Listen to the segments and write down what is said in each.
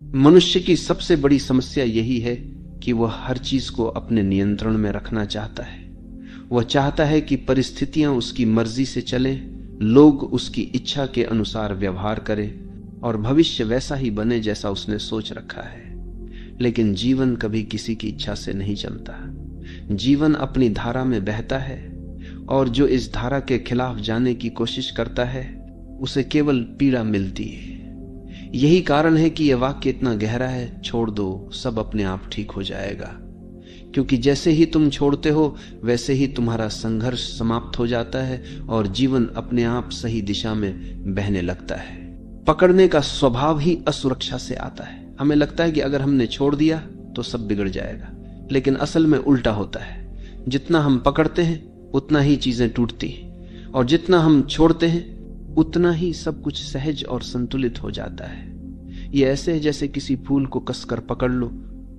मनुष्य की सबसे बड़ी समस्या यही है कि वह हर चीज को अपने नियंत्रण में रखना चाहता है। वह चाहता है कि परिस्थितियां उसकी मर्जी से चले, लोग उसकी इच्छा के अनुसार व्यवहार करें और भविष्य वैसा ही बने जैसा उसने सोच रखा है। लेकिन जीवन कभी किसी की इच्छा से नहीं चलता। जीवन अपनी धारा में बहता है और जो इस धारा के खिलाफ जाने की कोशिश करता है उसे केवल पीड़ा मिलती है। यही कारण है कि यह वाक्य इतना गहरा है, छोड़ दो, सब अपने आप ठीक हो जाएगा। क्योंकि जैसे ही तुम छोड़ते हो वैसे ही तुम्हारा संघर्ष समाप्त हो जाता है और जीवन अपने आप सही दिशा में बहने लगता है। पकड़ने का स्वभाव ही असुरक्षा से आता है। हमें लगता है कि अगर हमने छोड़ दिया तो सब बिगड़ जाएगा, लेकिन असल में उल्टा होता है। जितना हम पकड़ते हैं उतना ही चीजें टूटती हैं और जितना हम छोड़ते हैं उतना ही सब कुछ सहज और संतुलित हो जाता है। ये ऐसे है जैसे किसी फूल को कसकर पकड़ लो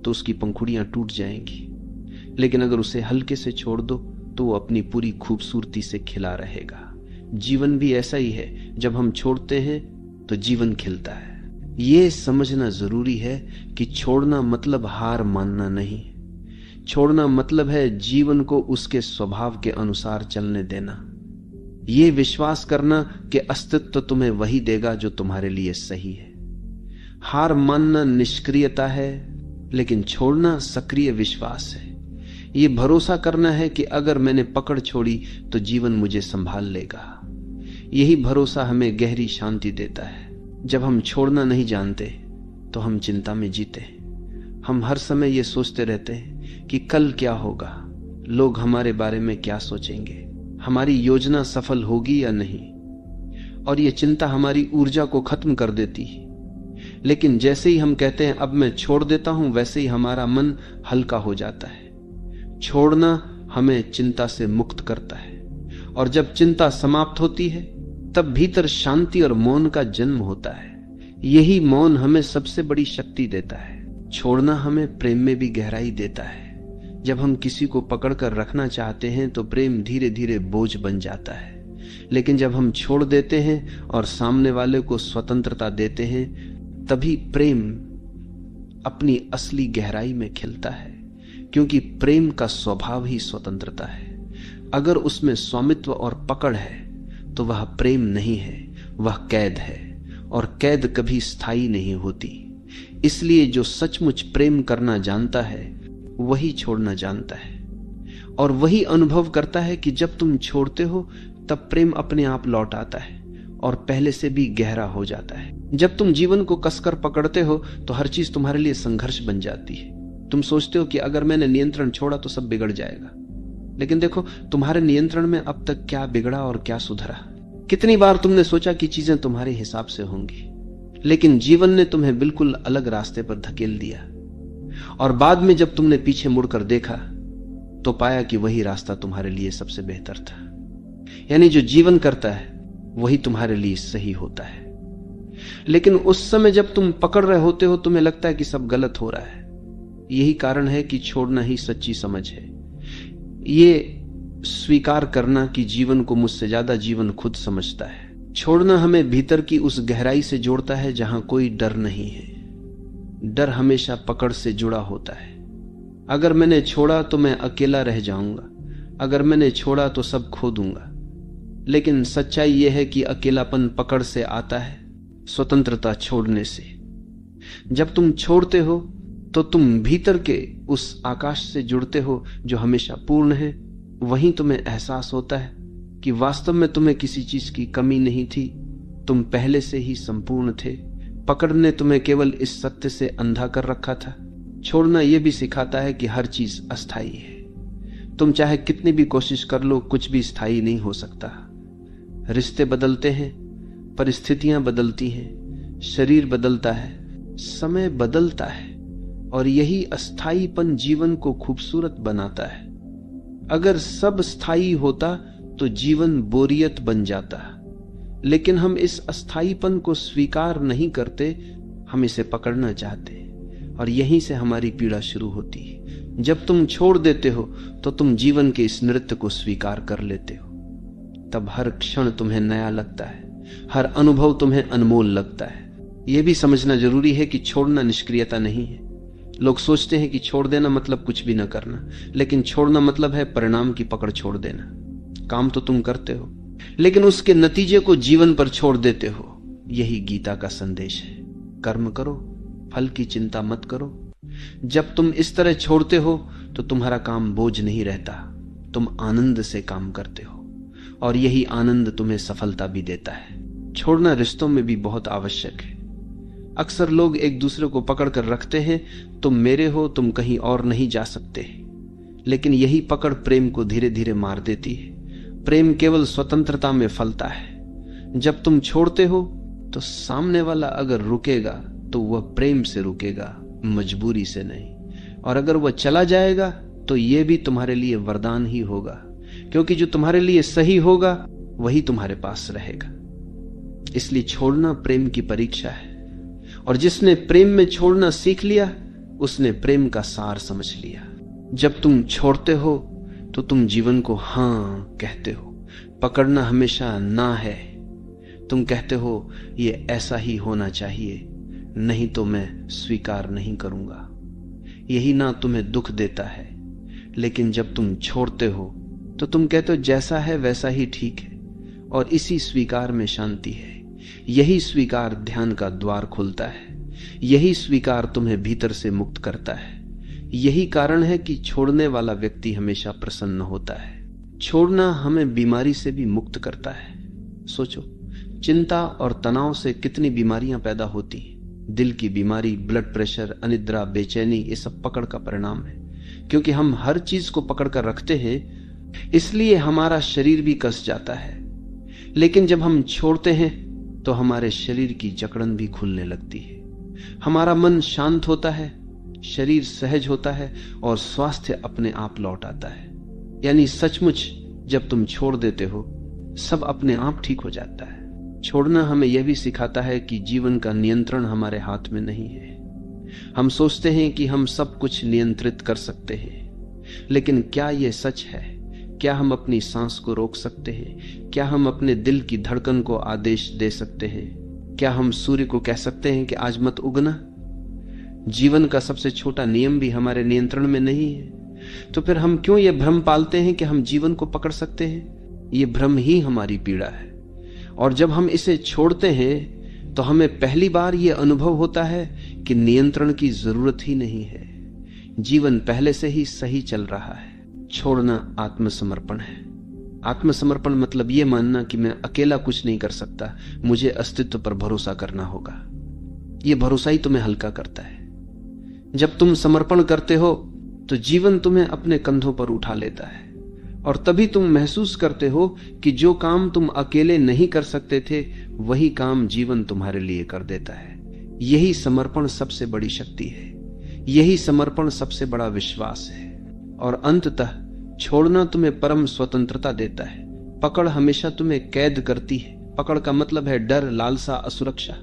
तो उसकी पंखुड़ियां टूट जाएंगी, लेकिन अगर उसे हल्के से छोड़ दो तो वो अपनी पूरी खूबसूरती से खिला रहेगा। जीवन भी ऐसा ही है, जब हम छोड़ते हैं तो जीवन खिलता है। ये समझना जरूरी है कि छोड़ना मतलब हार मानना नहीं। छोड़ना मतलब है जीवन को उसके स्वभाव के अनुसार चलने देना। ये विश्वास करना कि अस्तित्व तुम्हें वही देगा जो तुम्हारे लिए सही है। हार मानना निष्क्रियता है, लेकिन छोड़ना सक्रिय विश्वास है। ये भरोसा करना है कि अगर मैंने पकड़ छोड़ी तो जीवन मुझे संभाल लेगा। यही भरोसा हमें गहरी शांति देता है। जब हम छोड़ना नहीं जानते तो हम चिंता में जीते। हम हर समय ये सोचते रहते हैं कि कल क्या होगा, लोग हमारे बारे में क्या सोचेंगे, हमारी योजना सफल होगी या नहीं, और ये चिंता हमारी ऊर्जा को खत्म कर देती है। लेकिन जैसे ही हम कहते हैं अब मैं छोड़ देता हूं, वैसे ही हमारा मन हल्का हो जाता है। छोड़ना हमें चिंता से मुक्त करता है, और जब चिंता समाप्त होती है तब भीतर शांति और मौन का जन्म होता है। यही मौन हमें सबसे बड़ी शक्ति देता है। छोड़ना हमें प्रेम में भी गहराई देता है। जब हम किसी को पकड़कर रखना चाहते हैं तो प्रेम धीरे धीरे बोझ बन जाता है, लेकिन जब हम छोड़ देते हैं और सामने वाले को स्वतंत्रता देते हैं तभी प्रेम अपनी असली गहराई में खिलता है। क्योंकि प्रेम का स्वभाव ही स्वतंत्रता है। अगर उसमें स्वामित्व और पकड़ है तो वह प्रेम नहीं है, वह कैद है, और कैद कभी स्थायी नहीं होती। इसलिए जो सचमुच प्रेम करना जानता है वही छोड़ना जानता है, और वही अनुभव करता है कि जब तुम छोड़ते हो तब प्रेम अपने आप लौट आता है और पहले से भी गहरा हो जाता है। जब तुम जीवन को कसकर पकड़ते हो तो हर चीज तुम्हारे लिए संघर्ष बन जाती है। तुम सोचते हो कि अगर मैंने नियंत्रण छोड़ा तो सब बिगड़ जाएगा, लेकिन देखो तुम्हारे नियंत्रण में अब तक क्या बिगड़ा और क्या सुधरा। कितनी बार तुमने सोचा कि चीजें तुम्हारे हिसाब से होंगी, लेकिन जीवन ने तुम्हें बिल्कुल अलग रास्ते पर धकेल दिया, और बाद में जब तुमने पीछे मुड़कर देखा तो पाया कि वही रास्ता तुम्हारे लिए सबसे बेहतर था। यानी जो जीवन करता है वही तुम्हारे लिए सही होता है। लेकिन उस समय जब तुम पकड़ रहे होते हो तुम्हें लगता है कि सब गलत हो रहा है। यही कारण है कि छोड़ना ही सच्ची समझ है। ये स्वीकार करना कि जीवन को मुझसे ज्यादा जीवन खुद समझता है। छोड़ना हमें भीतर की उस गहराई से जोड़ता है जहां कोई डर नहीं है। डर हमेशा पकड़ से जुड़ा होता है। अगर मैंने छोड़ा तो मैं अकेला रह जाऊंगा, अगर मैंने छोड़ा तो सब खो दूंगा। लेकिन सच्चाई यह है कि अकेलापन पकड़ से आता है, स्वतंत्रता छोड़ने से। जब तुम छोड़ते हो तो तुम भीतर के उस आकाश से जुड़ते हो जो हमेशा पूर्ण है। वहीं तुम्हें एहसास होता है कि वास्तव में तुम्हें किसी चीज की कमी नहीं थी, तुम पहले से ही संपूर्ण थे। पकड़ ने तुम्हें केवल इस सत्य से अंधा कर रखा था। छोड़ना यह भी सिखाता है कि हर चीज अस्थायी है। तुम चाहे कितनी भी कोशिश कर लो, कुछ भी स्थायी नहीं हो सकता। रिश्ते बदलते हैं, परिस्थितियां बदलती हैं, शरीर बदलता है, समय बदलता है, और यही अस्थायीपन जीवन को खूबसूरत बनाता है। अगर सब स्थायी होता तो जीवन बोरियत बन जाता, लेकिन हम इस अस्थायीपन को स्वीकार नहीं करते, हम इसे पकड़ना चाहते, और यहीं से हमारी पीड़ा शुरू होती है। जब तुम छोड़ देते हो तो तुम जीवन के इस नृत्य को स्वीकार कर लेते हो। तब हर क्षण तुम्हें नया लगता है, हर अनुभव तुम्हें अनमोल लगता है। यह भी समझना जरूरी है कि छोड़ना निष्क्रियता नहीं है। लोग सोचते हैं कि छोड़ देना मतलब कुछ भी न करना, लेकिन छोड़ना मतलब है परिणाम की पकड़ छोड़ देना। काम तो तुम करते हो, लेकिन उसके नतीजे को जीवन पर छोड़ देते हो। यही गीता का संदेश है। कर्म करो, फल की चिंता मत करो। जब तुम इस तरह छोड़ते हो तो तुम्हारा काम बोझ नहीं रहता, तुम आनंद से काम करते हो, और यही आनंद तुम्हें सफलता भी देता है। छोड़ना रिश्तों में भी बहुत आवश्यक है। अक्सर लोग एक दूसरे को पकड़ कर रखते हैं, तुम मेरे हो, तुम कहीं और नहीं जा सकते। लेकिन यही पकड़ प्रेम को धीरे धीरे मार देती है। प्रेम केवल स्वतंत्रता में फलता है। जब तुम छोड़ते हो तो सामने वाला अगर रुकेगा तो वह प्रेम से रुकेगा, मजबूरी से नहीं। और अगर वह चला जाएगा तो यह भी तुम्हारे लिए वरदान ही होगा, क्योंकि जो तुम्हारे लिए सही होगा वही तुम्हारे पास रहेगा। इसलिए छोड़ना प्रेम की परीक्षा है, और जिसने प्रेम में छोड़ना सीख लिया उसने प्रेम का सार समझ लिया। जब तुम छोड़ते हो तो तुम जीवन को हां कहते हो। पकड़ना हमेशा ना है। तुम कहते हो ये ऐसा ही होना चाहिए, नहीं तो मैं स्वीकार नहीं करूंगा। यही ना तुम्हें दुख देता है। लेकिन जब तुम छोड़ते हो तो तुम कहते हो जैसा है वैसा ही ठीक है, और इसी स्वीकार में शांति है। यही स्वीकार ध्यान का द्वार खोलता है। यही स्वीकार तुम्हें भीतर से मुक्त करता है। यही कारण है कि छोड़ने वाला व्यक्ति हमेशा प्रसन्न होता है। छोड़ना हमें बीमारी से भी मुक्त करता है। सोचो, चिंता और तनाव से कितनी बीमारियां पैदा होती हैं। दिल की बीमारी, ब्लड प्रेशर, अनिद्रा, बेचैनी, ये सब पकड़ का परिणाम है। क्योंकि हम हर चीज को पकड़ कर रखते हैं, इसलिए हमारा शरीर भी कस जाता है। लेकिन जब हम छोड़ते हैं तो हमारे शरीर की जकड़न भी खुलने लगती है। हमारा मन शांत होता है, शरीर सहज होता है, और स्वास्थ्य अपने आप लौट आता है। यानी सचमुच जब तुम छोड़ देते हो सब अपने आप ठीक हो जाता है। छोड़ना हमें यह भी सिखाता है कि जीवन का नियंत्रण हमारे हाथ में नहीं है। हम सोचते हैं कि हम सब कुछ नियंत्रित कर सकते हैं, लेकिन क्या यह सच है? क्या हम अपनी सांस को रोक सकते हैं? क्या हम अपने दिल की धड़कन को आदेश दे सकते हैं? क्या हम सूर्य को कह सकते हैं कि आज मत उगना? जीवन का सबसे छोटा नियम भी हमारे नियंत्रण में नहीं है। तो फिर हम क्यों यह भ्रम पालते हैं कि हम जीवन को पकड़ सकते हैं? यह भ्रम ही हमारी पीड़ा है। और जब हम इसे छोड़ते हैं तो हमें पहली बार यह अनुभव होता है कि नियंत्रण की जरूरत ही नहीं है। जीवन पहले से ही सही चल रहा है। छोड़ना आत्मसमर्पण है। आत्मसमर्पण मतलब यह मानना कि मैं अकेला कुछ नहीं कर सकता, मुझे अस्तित्व पर भरोसा करना होगा। यह भरोसा ही तुम्हें हल्का करता है। जब तुम समर्पण करते हो तो जीवन तुम्हें अपने कंधों पर उठा लेता है, और तभी तुम महसूस करते हो कि जो काम तुम अकेले नहीं कर सकते थे वही काम जीवन तुम्हारे लिए कर देता है। यही समर्पण सबसे बड़ी शक्ति है। यही समर्पण सबसे बड़ा विश्वास है। और अंततः छोड़ना तुम्हें परम स्वतंत्रता देता है। पकड़ हमेशा तुम्हें कैद करती है। पकड़ का मतलब है डर, लालसा, असुरक्षा।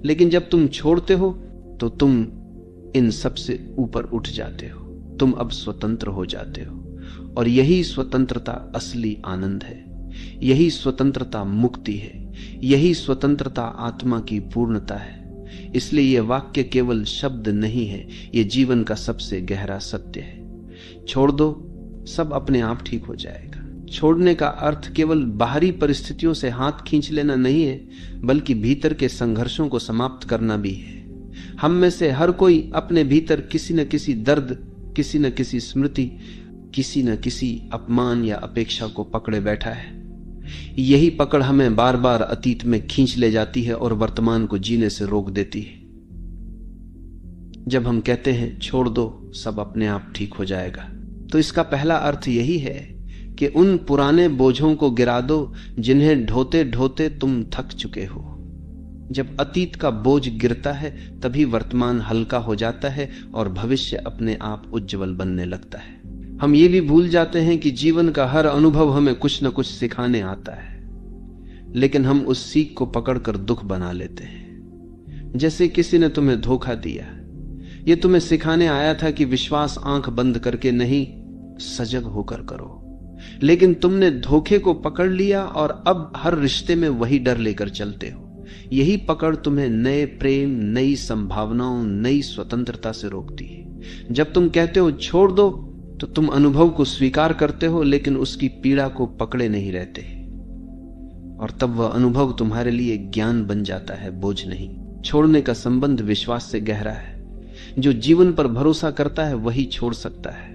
लेकिन जब तुम छोड़ते हो तो तुम इन सब से ऊपर उठ जाते हो। तुम अब स्वतंत्र हो जाते हो, और यही स्वतंत्रता असली आनंद है। यही स्वतंत्रता मुक्ति है। यही स्वतंत्रता आत्मा की पूर्णता है। इसलिए यह वाक्य केवल शब्द नहीं है, यह जीवन का सबसे गहरा सत्य है। छोड़ दो, सब अपने आप ठीक हो जाएगा। छोड़ने का अर्थ केवल बाहरी परिस्थितियों से हाथ खींच लेना नहीं है, बल्कि भीतर के संघर्षों को समाप्त करना भी है। हम में से हर कोई अपने भीतर किसी न किसी दर्द, किसी न किसी स्मृति, किसी न किसी अपमान या अपेक्षा को पकड़े बैठा है। यही पकड़ हमें बार बार अतीत में खींच ले जाती है और वर्तमान को जीने से रोक देती है। जब हम कहते हैं छोड़ दो, सब अपने आप ठीक हो जाएगा, तो इसका पहला अर्थ यही है कि उन पुराने बोझों को गिरा दो जिन्हें ढोते ढोते तुम थक चुके हो। जब अतीत का बोझ गिरता है तभी वर्तमान हल्का हो जाता है और भविष्य अपने आप उज्जवल बनने लगता है। हम ये भी भूल जाते हैं कि जीवन का हर अनुभव हमें कुछ न कुछ सिखाने आता है, लेकिन हम उस सीख को पकड़कर दुख बना लेते हैं। जैसे किसी ने तुम्हें धोखा दिया, ये तुम्हें सिखाने आया था कि विश्वास आंख बंद करके नहीं, सजग होकर करो। लेकिन तुमने धोखे को पकड़ लिया और अब हर रिश्ते में वही डर लेकर चलते हो। यही पकड़ तुम्हें नए प्रेम, नई संभावनाओं, नई स्वतंत्रता से रोकती है। जब तुम कहते हो छोड़ दो, तो तुम अनुभव को स्वीकार करते हो, लेकिन उसकी पीड़ा को पकड़े नहीं रहते, और तब वह अनुभव तुम्हारे लिए ज्ञान बन जाता है, बोझ नहीं। छोड़ने का संबंध विश्वास से गहरा है। जो जीवन पर भरोसा करता है वही छोड़ सकता है,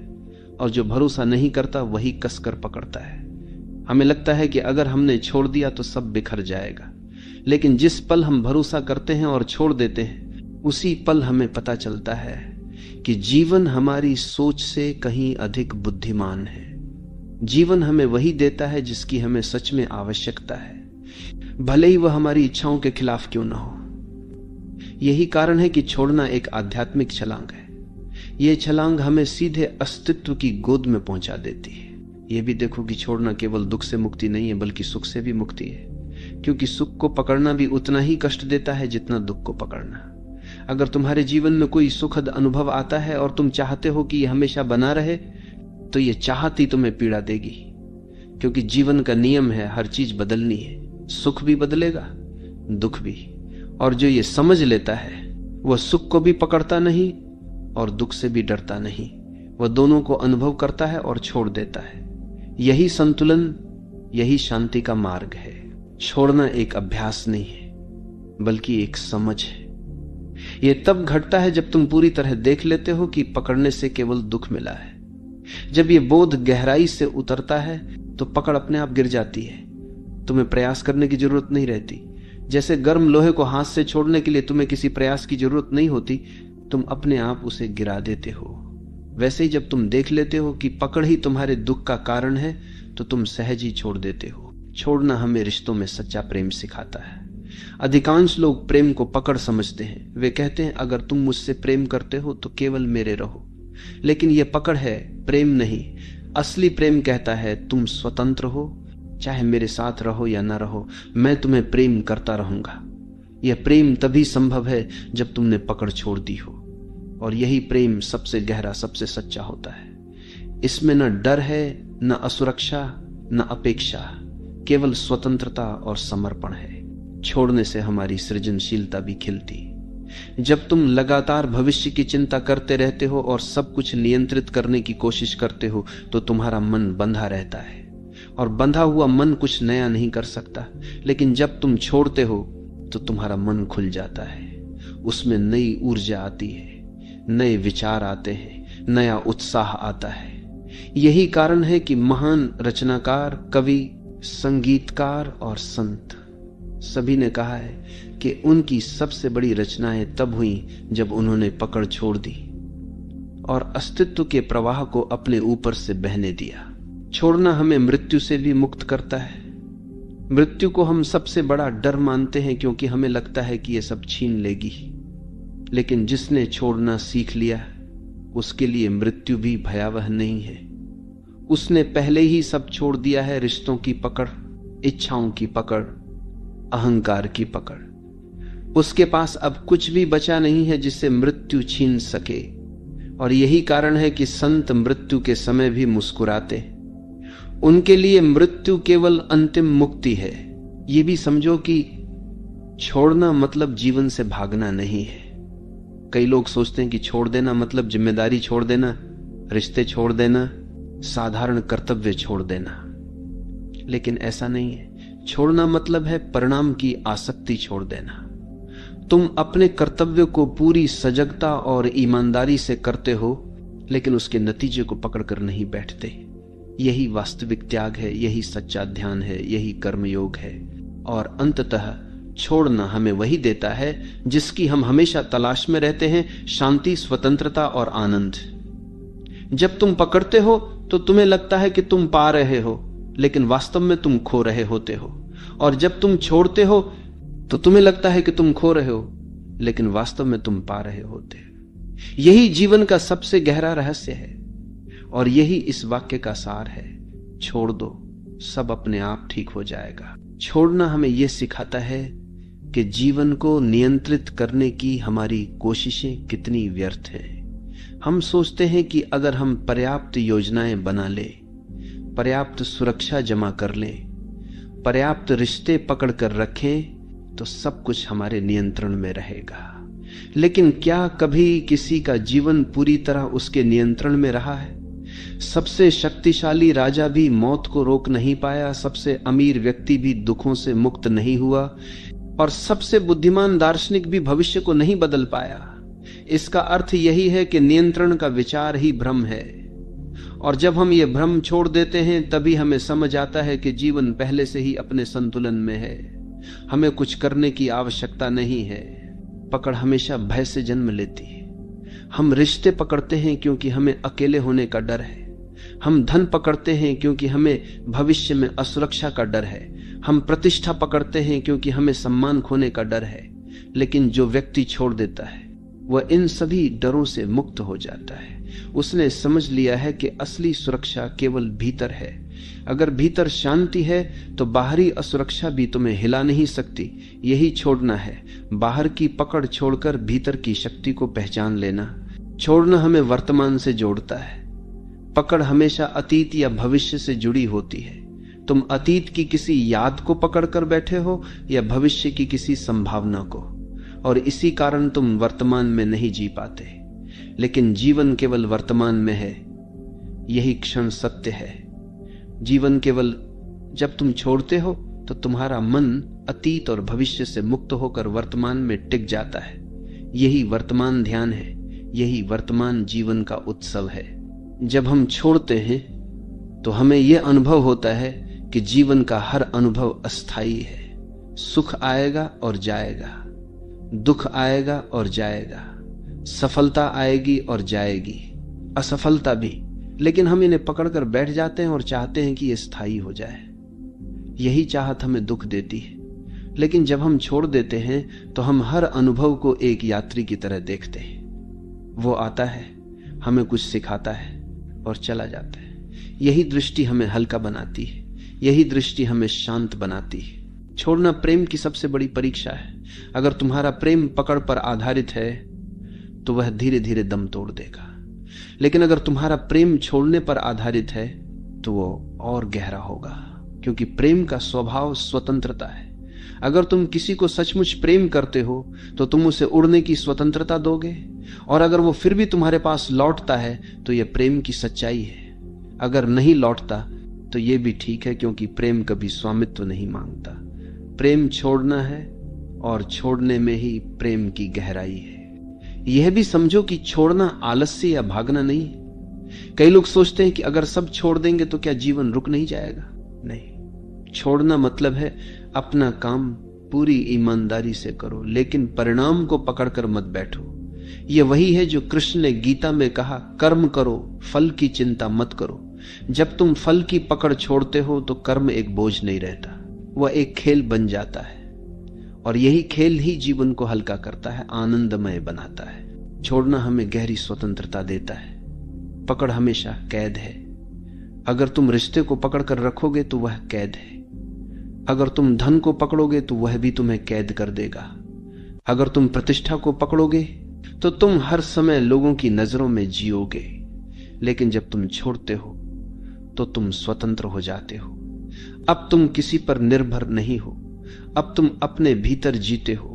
और जो भरोसा नहीं करता वही कसकर पकड़ता है। हमें लगता है कि अगर हमने छोड़ दिया तो सब बिखर जाएगा, लेकिन जिस पल हम भरोसा करते हैं और छोड़ देते हैं, उसी पल हमें पता चलता है कि जीवन हमारी सोच से कहीं अधिक बुद्धिमान है। जीवन हमें वही देता है जिसकी हमें सच में आवश्यकता है, भले ही वह हमारी इच्छाओं के खिलाफ क्यों ना हो। यही कारण है कि छोड़ना एक आध्यात्मिक छलांग है। यह छलांग हमें सीधे अस्तित्व की गोद में पहुंचा देती है। यह भी देखो कि छोड़ना केवल दुख से मुक्ति नहीं है, बल्कि सुख से भी मुक्ति है, क्योंकि सुख को पकड़ना भी उतना ही कष्ट देता है जितना दुख को पकड़ना। अगर तुम्हारे जीवन में कोई सुखद अनुभव आता है और तुम चाहते हो कि यह हमेशा बना रहे, तो यह चाहत ही तुम्हें पीड़ा देगी, क्योंकि जीवन का नियम है हर चीज बदलनी है। सुख भी बदलेगा, दुख भी। और जो ये समझ लेता है वह सुख को भी पकड़ता नहीं और दुख से भी डरता नहीं, वह दोनों को अनुभव करता है और छोड़ देता है। यही संतुलन, यही शांति का मार्ग है। छोड़ना एक अभ्यास नहीं है, बल्कि एक समझ है। यह तब घटता है जब तुम पूरी तरह देख लेते हो कि पकड़ने से केवल दुख मिला है। जब यह बोध गहराई से उतरता है तो पकड़ अपने आप गिर जाती है, तुम्हें प्रयास करने की जरूरत नहीं रहती। जैसे गर्म लोहे को हाथ से छोड़ने के लिए तुम्हें किसी प्रयास की जरूरत नहीं होती, तुम अपने आप उसे गिरा देते हो। वैसे ही जब तुम देख लेते हो कि पकड़ ही तुम्हारे दुख का कारण है, तो तुम सहज ही छोड़ देते हो। छोड़ना हमें रिश्तों में सच्चा प्रेम सिखाता है। अधिकांश लोग प्रेम को पकड़ समझते हैं। वे कहते हैं अगर तुम मुझसे प्रेम करते हो तो केवल मेरे रहो, लेकिन यह पकड़ है, प्रेम नहीं। असली प्रेम कहता है तुम स्वतंत्र हो, चाहे मेरे साथ रहो या ना रहो, मैं तुम्हें प्रेम करता रहूंगा। यह प्रेम तभी संभव है जब तुमने पकड़ छोड़ दी हो, और यही प्रेम सबसे गहरा, सबसे सच्चा होता है। इसमें न डर है, न असुरक्षा, न अपेक्षा, केवल स्वतंत्रता और समर्पण है। छोड़ने से हमारी सृजनशीलता भी खिलती। जब तुम लगातार भविष्य की चिंता करते रहते हो और सब कुछ नियंत्रित करने की कोशिश करते हो, तो तुम्हारा मन बंधा रहता है, और बंधा हुआ मन कुछ नया नहीं कर सकता। लेकिन जब तुम छोड़ते हो तो तुम्हारा मन खुल जाता है, उसमें नई ऊर्जा आती है, नए विचार आते हैं, नया उत्साह आता है। यही कारण है कि महान रचनाकार, कवि, संगीतकार और संत सभी ने कहा है कि उनकी सबसे बड़ी रचनाएं तब हुई जब उन्होंने पकड़ छोड़ दी और अस्तित्व के प्रवाह को अपने ऊपर से बहने दिया। छोड़ना हमें मृत्यु से भी मुक्त करता है। मृत्यु को हम सबसे बड़ा डर मानते हैं, क्योंकि हमें लगता है कि यह सब छीन लेगी, लेकिन जिसने छोड़ना सीख लिया उसके लिए मृत्यु भी भयावह नहीं है। उसने पहले ही सब छोड़ दिया है, रिश्तों की पकड़, इच्छाओं की पकड़, अहंकार की पकड़। उसके पास अब कुछ भी बचा नहीं है जिससे मृत्यु छीन सके। और यही कारण है कि संत मृत्यु के समय भी मुस्कुराते। उनके लिए मृत्यु केवल अंतिम मुक्ति है। यह भी समझो कि छोड़ना मतलब जीवन से भागना नहीं है। कई लोग सोचते हैं कि छोड़ देना मतलब जिम्मेदारी छोड़ देना, रिश्ते छोड़ देना, साधारण कर्तव्य छोड़ देना, लेकिन ऐसा नहीं है। छोड़ना मतलब है परिणाम की आसक्ति छोड़ देना। तुम अपने कर्तव्य को पूरी सजगता और ईमानदारी से करते हो, लेकिन उसके नतीजे को पकड़कर नहीं बैठते। यही वास्तविक त्याग है, यही सच्चा ध्यान है, यही कर्मयोग है। और अंततः छोड़ना हमें वही देता है जिसकी हम हमेशा तलाश में रहते हैं, शांति, स्वतंत्रता और आनंद। जब तुम पकड़ते हो तो तुम्हें लगता है कि तुम पा रहे हो, लेकिन वास्तव में तुम खो रहे होते हो। और जब तुम छोड़ते हो तो तुम्हें लगता है कि तुम खो रहे हो, लेकिन वास्तव में तुम पा रहे होते हो। यही जीवन का सबसे गहरा रहस्य है, और यही इस वाक्य का सार है। छोड़ दो, सब अपने आप ठीक हो जाएगा। छोड़ना हमें यह सिखाता है कि जीवन को नियंत्रित करने की हमारी कोशिशें कितनी व्यर्थ हैं। हम सोचते हैं कि अगर हम पर्याप्त योजनाएं बना ले, पर्याप्त सुरक्षा जमा कर लें, पर्याप्त रिश्ते पकड़ कर रखें, तो सब कुछ हमारे नियंत्रण में रहेगा। लेकिन क्या कभी किसी का जीवन पूरी तरह उसके नियंत्रण में रहा है? सबसे शक्तिशाली राजा भी मौत को रोक नहीं पाया, सबसे अमीर व्यक्ति भी दुखों से मुक्त नहीं हुआ, और सबसे बुद्धिमान दार्शनिक भी भविष्य को नहीं बदल पाया। इसका अर्थ यही है कि नियंत्रण का विचार ही भ्रम है, और जब हम ये भ्रम छोड़ देते हैं तभी हमें समझ आता है कि जीवन पहले से ही अपने संतुलन में है। हमें कुछ करने की आवश्यकता नहीं है। पकड़ हमेशा भय से जन्म लेती है। हम रिश्ते पकड़ते हैं क्योंकि हमें अकेले होने का डर है। हम धन पकड़ते हैं क्योंकि हमें भविष्य में असुरक्षा का डर है। हम प्रतिष्ठा पकड़ते हैं क्योंकि हमें सम्मान खोने का डर है। लेकिन जो व्यक्ति छोड़ देता है वह इन सभी डरों से मुक्त हो जाता है। उसने समझ लिया है कि असली सुरक्षा केवल भीतर है। अगर भीतर शांति है तो बाहरी असुरक्षा भी तुम्हें हिला नहीं सकती। यही छोड़ना है, बाहर की पकड़ छोड़कर भीतर की शक्ति को पहचान लेना। छोड़ना हमें वर्तमान से जोड़ता है। पकड़ हमेशा अतीत या भविष्य से जुड़ी होती है। तुम अतीत की किसी याद को पकड़कर बैठे हो या भविष्य की किसी संभावना को, और इसी कारण तुम वर्तमान में नहीं जी पाते। लेकिन जीवन केवल वर्तमान में है, यही क्षण सत्य है। जीवन केवल जब तुम छोड़ते हो तो तुम्हारा मन अतीत और भविष्य से मुक्त होकर वर्तमान में टिक जाता है। यही वर्तमान ध्यान है, यही वर्तमान जीवन का उत्सव है। जब हम छोड़ते हैं तो हमें यह अनुभव होता है कि जीवन का हर अनुभव अस्थायी है। सुख आएगा और जाएगा, दुख आएगा और जाएगा, सफलता आएगी और जाएगी, असफलता भी। लेकिन हम इन्हें पकड़कर बैठ जाते हैं और चाहते हैं कि ये स्थायी हो जाए। यही चाहत हमें दुख देती है। लेकिन जब हम छोड़ देते हैं तो हम हर अनुभव को एक यात्री की तरह देखते हैं। वो आता है, हमें कुछ सिखाता है और चला जाता है। यही दृष्टि हमें हल्का बनाती है, यही दृष्टि हमें शांत बनाती है। छोड़ना प्रेम की सबसे बड़ी परीक्षा है। अगर तुम्हारा प्रेम पकड़ पर आधारित है तो वह धीरे धीरे दम तोड़ देगा। लेकिन अगर तुम्हारा प्रेम छोड़ने पर आधारित है तो वो और गहरा होगा, क्योंकि प्रेम का स्वभाव स्वतंत्रता है। अगर तुम किसी को सचमुच प्रेम करते हो तो तुम उसे उड़ने की स्वतंत्रता दोगे, और अगर वो फिर भी तुम्हारे पास लौटता है तो यह प्रेम की सच्चाई है। अगर नहीं लौटता तो यह भी ठीक है, क्योंकि प्रेम कभी स्वामित्व नहीं मांगता। प्रेम छोड़ना है, और छोड़ने में ही प्रेम की गहराई है। यह भी समझो कि छोड़ना आलस्य या भागना नहीं। कई लोग सोचते हैं कि अगर सब छोड़ देंगे तो क्या जीवन रुक नहीं जाएगा। नहीं, छोड़ना मतलब है अपना काम पूरी ईमानदारी से करो, लेकिन परिणाम को पकड़कर मत बैठो। यह वही है जो कृष्ण ने गीता में कहा, कर्म करो, फल की चिंता मत करो। जब तुम फल की पकड़ छोड़ते हो तो कर्म एक बोझ नहीं रहता, वह एक खेल बन जाता है। और यही खेल ही जीवन को हल्का करता है, आनंदमय बनाता है। छोड़ना हमें गहरी स्वतंत्रता देता है। पकड़ हमेशा कैद है। अगर तुम रिश्ते को पकड़कर रखोगे तो वह कैद है। अगर तुम धन को पकड़ोगे तो वह भी तुम्हें कैद कर देगा। अगर तुम प्रतिष्ठा को पकड़ोगे तो तुम हर समय लोगों की नजरों में जियोगे। लेकिन जब तुम छोड़ते हो तो तुम स्वतंत्र हो जाते हो। अब तुम किसी पर निर्भर नहीं हो, अब तुम अपने भीतर जीते हो,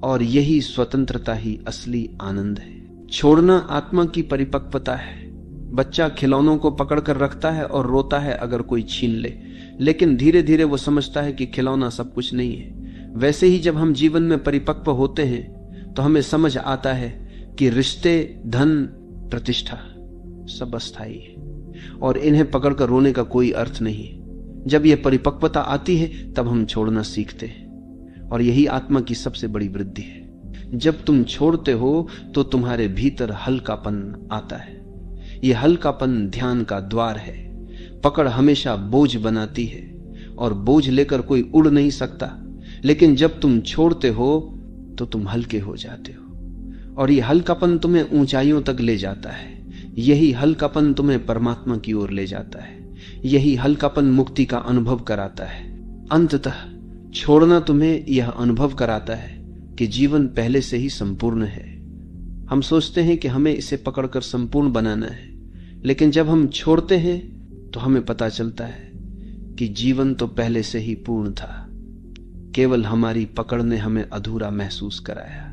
और यही स्वतंत्रता ही असली आनंद है। छोड़ना आत्मा की परिपक्वता है। बच्चा खिलौनों को पकड़कर रखता है और रोता है अगर कोई छीन ले, लेकिन धीरे धीरे वो समझता है कि खिलौना सब कुछ नहीं है। वैसे ही जब हम जीवन में परिपक्व होते हैं तो हमें समझ आता है कि रिश्ते, धन, प्रतिष्ठा सब अस्थायी है और इन्हें पकड़कर रोने का कोई अर्थ नहीं है। जब यह परिपक्वता आती है तब हम छोड़ना सीखते हैं, और यही आत्मा की सबसे बड़ी वृद्धि है। जब तुम छोड़ते हो तो तुम्हारे भीतर हल्कापन आता है। यह हल्कापन ध्यान का द्वार है। पकड़ हमेशा बोझ बनाती है और बोझ लेकर कोई उड़ नहीं सकता, लेकिन जब तुम छोड़ते हो तो तुम हल्के हो जाते हो, और यह हल्कापन तुम्हें ऊंचाइयों तक ले जाता है। यही हल्कापन तुम्हें परमात्मा की ओर ले जाता है। यही हल्कापन मुक्ति का अनुभव कराता है। अंततः छोड़ना तुम्हें यह अनुभव कराता है कि जीवन पहले से ही संपूर्ण है। हम सोचते हैं कि हमें इसे पकड़कर संपूर्ण बनाना है, लेकिन जब हम छोड़ते हैं तो हमें पता चलता है कि जीवन तो पहले से ही पूर्ण था। केवल हमारी पकड़ ने हमें अधूरा महसूस कराया,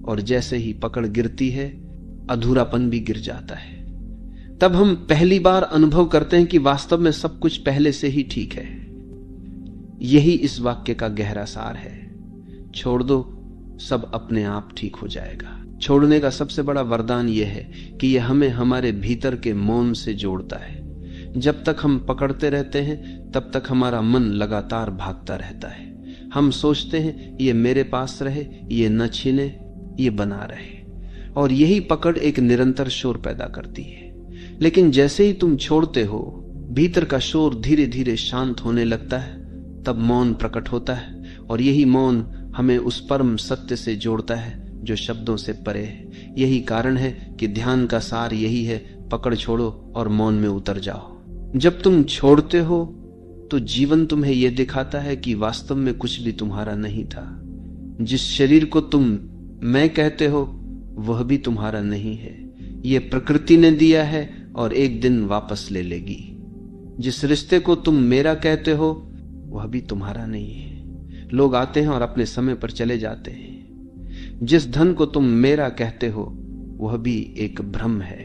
और जैसे ही पकड़ गिरती है अधूरापन भी गिर जाता है। तब हम पहली बार अनुभव करते हैं कि वास्तव में सब कुछ पहले से ही ठीक है। यही इस वाक्य का गहरा सार है। छोड़ दो, सब अपने आप ठीक हो जाएगा। छोड़ने का सबसे बड़ा वरदान यह है कि यह हमें हमारे भीतर के मौन से जोड़ता है। जब तक हम पकड़ते रहते हैं तब तक हमारा मन लगातार भागता रहता है। हम सोचते हैं ये मेरे पास रहे, ये न छीने, ये बना रहे, और यही पकड़ एक निरंतर शोर पैदा करती है। लेकिन जैसे ही तुम छोड़ते हो, भीतर का शोर धीरे धीरे शांत होने लगता है। तब मौन प्रकट होता है, और यही मौन हमें उस परम सत्य से जोड़ता है जो शब्दों से परे है। यही कारण है कि ध्यान का सार यही है, पकड़ छोड़ो और मौन में उतर जाओ। जब तुम छोड़ते हो तो जीवन तुम्हें यह दिखाता है कि वास्तव में कुछ भी तुम्हारा नहीं था। जिस शरीर को तुम मैं कहते हो वह भी तुम्हारा नहीं है, यह प्रकृति ने दिया है और एक दिन वापस ले लेगी। जिस रिश्ते को तुम मेरा कहते हो वह भी तुम्हारा नहीं है, लोग आते हैं और अपने समय पर चले जाते हैं। जिस धन को तुम मेरा कहते हो वह भी एक भ्रम है,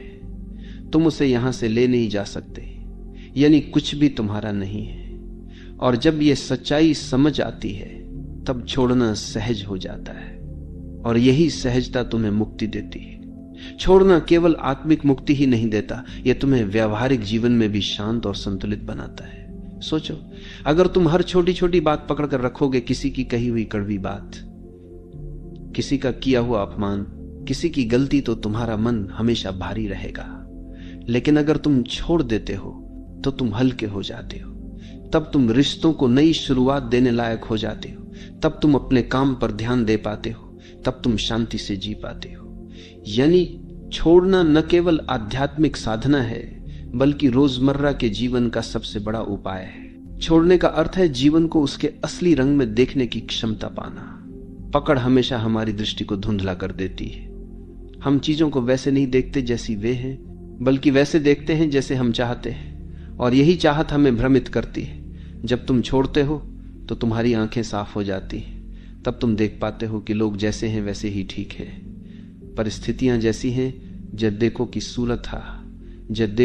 तुम उसे यहां से ले नहीं जा सकते, यानी कुछ भी तुम्हारा नहीं है। और जब यह सच्चाई समझ आती है तब छोड़ना सहज हो जाता है, और यही सहजता तुम्हें मुक्ति देती है। छोड़ना केवल आत्मिक मुक्ति ही नहीं देता, यह तुम्हें व्यावहारिक जीवन में भी शांत और संतुलित बनाता है। सोचो, अगर तुम हर छोटी छोटी बात पकड़ कर रखोगे, किसी की कही हुई कड़वी बात, किसी का किया हुआ अपमान, किसी की गलती, तो तुम्हारा मन हमेशा भारी रहेगा। लेकिन अगर तुम छोड़ देते हो तो तुम हल्के हो जाते हो। तब तुम रिश्तों को नई शुरुआत देने लायक हो जाते हो। तब तुम अपने काम पर ध्यान दे पाते हो। तब तुम शांति से जी पाते हो। यानी छोड़ना न केवल आध्यात्मिक साधना है बल्कि रोजमर्रा के जीवन का सबसे बड़ा उपाय है। छोड़ने का अर्थ है जीवन को उसके असली रंग में देखने की क्षमता पाना। पकड़ हमेशा हमारी दृष्टि को धुंधला कर देती है। हम चीजों को वैसे नहीं देखते जैसी वे हैं, बल्कि वैसे देखते हैं जैसे हम चाहते हैं, और यही चाहत हमें भ्रमित करती है। जब तुम छोड़ते हो तो तुम्हारी आंखें साफ हो जाती हैं। तब तुम देख पाते हो कि लोग जैसे हैं वैसे ही ठीक है, परिस्थितियां जैसी हैं, जब देखो कि सूलत था, जब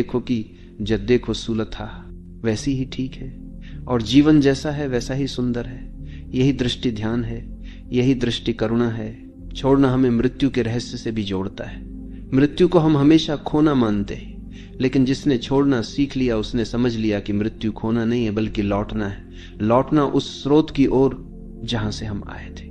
देखो सूलत था, वैसी ही ठीक है, और जीवन जैसा है वैसा ही सुंदर है। यही दृष्टि ध्यान है, यही दृष्टि करुणा है। छोड़ना हमें मृत्यु के रहस्य से भी जोड़ता है। मृत्यु को हम हमेशा खोना मानते हैं, लेकिन जिसने छोड़ना सीख लिया उसने समझ लिया कि मृत्यु खोना नहीं है बल्कि लौटना है। लौटना उस स्रोत की ओर जहां से हम आए थे।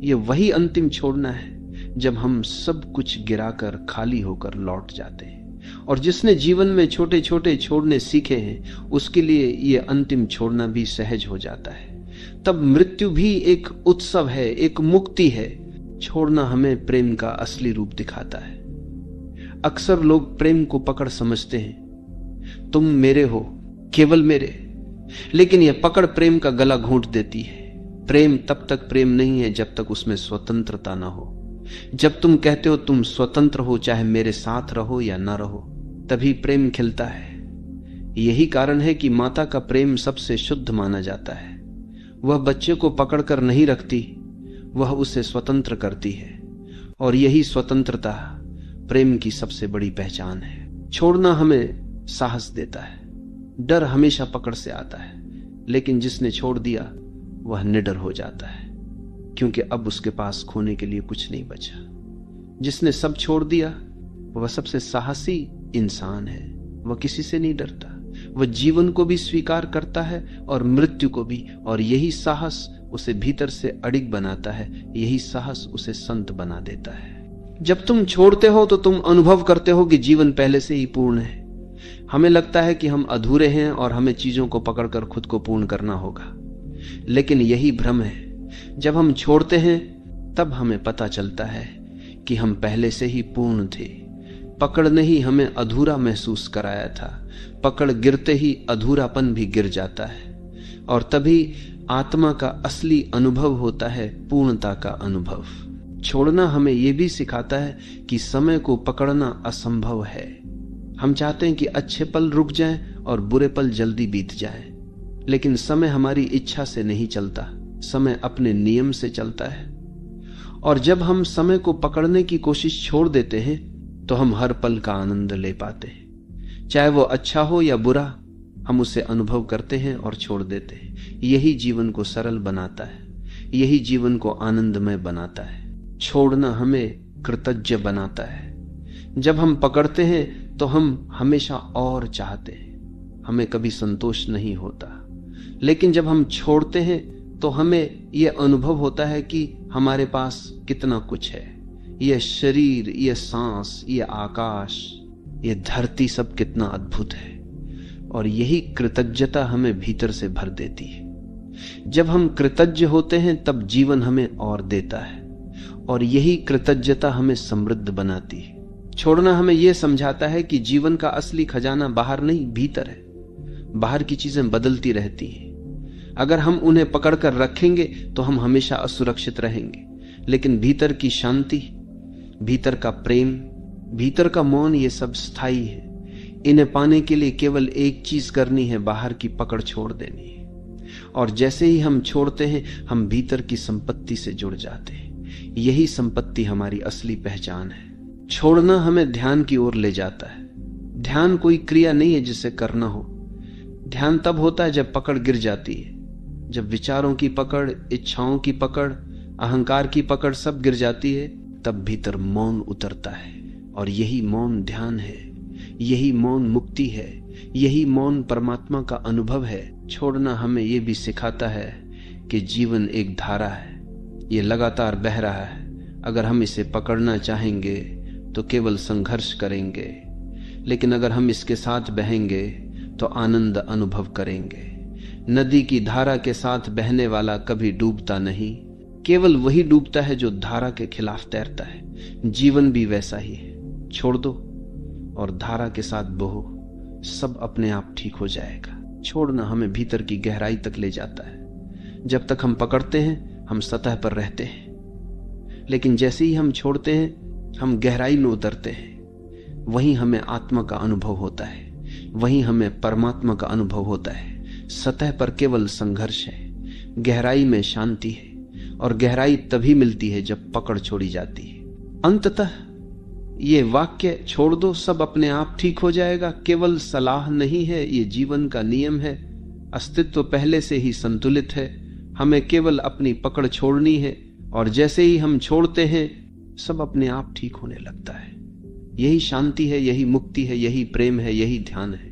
यह वही अंतिम छोड़ना है जब हम सब कुछ गिराकर खाली होकर लौट जाते हैं। और जिसने जीवन में छोटे छोटे छोड़ने सीखे हैं उसके लिए यह अंतिम छोड़ना भी सहज हो जाता है। तब मृत्यु भी एक उत्सव है, एक मुक्ति है। छोड़ना हमें प्रेम का असली रूप दिखाता है। अक्सर लोग प्रेम को पकड़ समझते हैं, तुम मेरे हो, केवल मेरे, लेकिन यह पकड़ प्रेम का गला घोंट देती है। प्रेम तब तक प्रेम नहीं है जब तक उसमें स्वतंत्रता ना हो। जब तुम कहते हो तुम स्वतंत्र हो, चाहे मेरे साथ रहो या ना रहो, तभी प्रेम खिलता है। यही कारण है कि माता का प्रेम सबसे शुद्ध माना जाता है। वह बच्चे को पकड़कर नहीं रखती, वह उसे स्वतंत्र करती है, और यही स्वतंत्रता प्रेम की सबसे बड़ी पहचान है। छोड़ना हमें साहस देता है। डर हमेशा पकड़ से आता है, लेकिन जिसने छोड़ दिया वह निडर हो जाता है, क्योंकि अब उसके पास खोने के लिए कुछ नहीं बचा। जिसने सब छोड़ दिया वह सबसे साहसी इंसान है। वह किसी से नहीं डरता, वह जीवन को भी स्वीकार करता है और मृत्यु को भी, और यही साहस उसे भीतर से अडिग बनाता है। यही साहस उसे संत बना देता है। जब तुम छोड़ते हो तो तुम अनुभव करते हो कि जीवन पहले से ही पूर्ण है। हमें लगता है कि हम अधूरे हैं और हमें चीजों को पकड़कर खुद को पूर्ण करना होगा, लेकिन यही भ्रम है। जब हम छोड़ते हैं तब हमें पता चलता है कि हम पहले से ही पूर्ण थे। पकड़ ने ही हमें अधूरा महसूस कराया था। पकड़ गिरते ही अधूरापन भी गिर जाता है, और तभी आत्मा का असली अनुभव होता है, पूर्णता का अनुभव। छोड़ना हमें यह भी सिखाता है कि समय को पकड़ना असंभव है। हम चाहते हैं कि अच्छे पल रुक जाएं और बुरे पल जल्दी बीत जाएं, लेकिन समय हमारी इच्छा से नहीं चलता, समय अपने नियम से चलता है। और जब हम समय को पकड़ने की कोशिश छोड़ देते हैं तो हम हर पल का आनंद ले पाते हैं। चाहे वो अच्छा हो या बुरा, हम उसे अनुभव करते हैं और छोड़ देते हैं। यही जीवन को सरल बनाता है, यही जीवन को आनंदमय बनाता है। छोड़ना हमें कृतज्ञ बनाता है। जब हम पकड़ते हैं तो हम हमेशा और चाहते हैं, हमें कभी संतोष नहीं होता। लेकिन जब हम छोड़ते हैं तो हमें यह अनुभव होता है कि हमारे पास कितना कुछ है। यह शरीर, यह सांस, यह आकाश, यह धरती, सब कितना अद्भुत है। और यही कृतज्ञता हमें भीतर से भर देती है। जब हम कृतज्ञ होते हैं तब जीवन हमें और देता है, और यही कृतज्ञता हमें समृद्ध बनाती है। छोड़ना हमें यह समझाता है कि जीवन का असली खजाना बाहर नहीं, भीतर है। बाहर की चीजें बदलती रहती हैं। अगर हम उन्हें पकड़कर रखेंगे तो हम हमेशा असुरक्षित रहेंगे। लेकिन भीतर की शांति, भीतर का प्रेम, भीतर का मौन, ये सब स्थायी है। इन्हें पाने के लिए केवल एक चीज करनी है, बाहर की पकड़ छोड़ देनी है। और जैसे ही हम छोड़ते हैं, हम भीतर की संपत्ति से जुड़ जाते हैं। यही संपत्ति हमारी असली पहचान है। छोड़ना हमें ध्यान की ओर ले जाता है। ध्यान कोई क्रिया नहीं है जिसे करना हो। ध्यान तब होता है जब पकड़ गिर जाती है, जब विचारों की पकड़, इच्छाओं की पकड़, अहंकार की पकड़ सब गिर जाती है, तब भीतर मौन उतरता है। और यही मौन ध्यान है, यही मौन मुक्ति है, यही मौन परमात्मा का अनुभव है। छोड़ना हमें यह भी सिखाता है कि जीवन एक धारा है, ये लगातार बह रहा है। अगर हम इसे पकड़ना चाहेंगे तो केवल संघर्ष करेंगे, लेकिन अगर हम इसके साथ बहेंगे तो आनंद अनुभव करेंगे। नदी की धारा के साथ बहने वाला कभी डूबता नहीं, केवल वही डूबता है जो धारा के खिलाफ तैरता है। जीवन भी वैसा ही है। छोड़ दो और धारा के साथ बहो, सब अपने आप ठीक हो जाएगा। छोड़ना हमें भीतर की गहराई तक ले जाता है। जब तक हम पकड़ते हैं हम सतह पर रहते हैं, लेकिन जैसे ही हम छोड़ते हैं हम गहराई में उतरते हैं। वहीं हमें आत्मा का अनुभव होता है, वहीं हमें परमात्मा का अनुभव होता है। सतह पर केवल संघर्ष है, गहराई में शांति है। और गहराई तभी मिलती है जब पकड़ छोड़ी जाती है। अंततः ये वाक्य, छोड़ दो सब अपने आप ठीक हो जाएगा, केवल सलाह नहीं है, ये जीवन का नियम है। अस्तित्व पहले से ही संतुलित है, हमें केवल अपनी पकड़ छोड़नी है। और जैसे ही हम छोड़ते हैं सब अपने आप ठीक होने लगता है। यही शांति है, यही मुक्ति है, यही प्रेम है, यही ध्यान है।